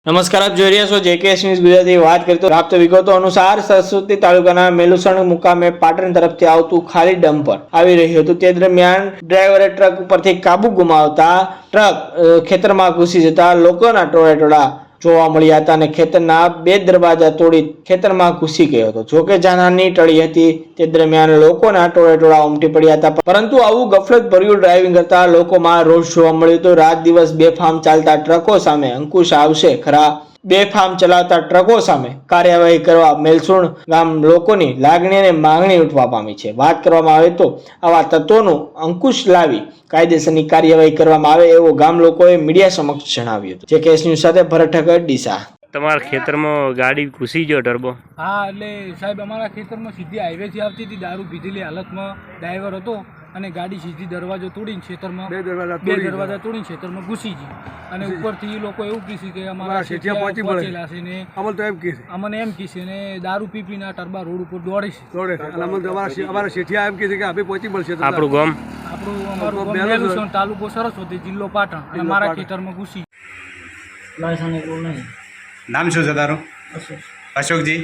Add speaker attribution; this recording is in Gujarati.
Speaker 1: નમસ્કાર, આપ જોઈ રહ્યા છો જેકેએસ ન્યૂઝ ગુજરાતી। વાત કરીએ તો પ્રાપ્ત વિગતો અનુસાર સરસ્વતી તાલુકાના મેલુસણ મુકામે પાટણ તરફથી આવતું ખાલી ડમ્પર આવી રહ્યું હતું। તે દરમિયાન ડ્રાઈવરે ટ્રક ઉપરથી કાબુ ગુમાવતા ટ્રક ખેતરમાં ઘૂસી જતા લોકોના ટોળેટોળા જોવા મળ્યા હતા અને ખેતરના 2 દરવાજા તોડી ખેતરમાં ઘૂસી ગયો હતો। જોકે જાનહાની ટળી હતી। તે દરમિયાન લોકોના ટોળેટોળા ઉમટી પડ્યા હતા, પરંતુ આવું ગફલત ભર્યું ડ્રાઇવિંગ કરતા લોકોમાં રોષ જોવા મળ્યો હતો। રાત દિવસ બેફામ ચાલતા ટ્રકો સામે અંકુશ આવશે ખરા? બેફામ ચલાવતા ટ્રકો સામે કાર્યવાહી કરવા મેલસુણ ગામ લોકોની લાગણી અને માંગણી ઉઠવા પામી છે। વાત કરવામાં આવે તો આવા તત્વોનું અંકુશ લાવી કાયદેસરની કાર્યવાહી કરવામાં આવે એવું ગામ લોકોએ મીડિયા સમક્ષ જણાવ્યું હતું। જેકેએસ ન્યૂઝ સાથે ભરત ઠક્કર, ડીસા।
Speaker 2: તમારા ખેતરમાં ગાડી ઘૂસી ગયો ટર્બો?
Speaker 3: હા, એટલે સાહેબ અમારા ખેતરમાં સીધી હાઈવેથી આવતી હતી, દારૂ પીધેલી હાલતમાં ડ્રાઈવર હતો અને ગાડી સીધી દરવાજો તોડીને ખેતરમાં બે દરવાજા તોડીને ખેતરમાં ઘૂસી ગઈ અને ઉપરથી લોકો એવું કીધું કે અમારા શેઠિયા પહોંચેલા છે ને અમને એમ કીધું ને દારૂ પીપીને આ ટર્બા રોડ ઉપર દોડે છે।
Speaker 4: અમારા શેઠિયા એમ કીધું કે આપણે પહોંચી મળશે।
Speaker 2: આપણું
Speaker 3: અમારું મેલુસણ, તાલુકો સરસ્વતી, જિલ્લો પાટણ અને મારા ખેતરમાં ઘૂસી।
Speaker 5: નામ શું છે તારું? અશોકજી।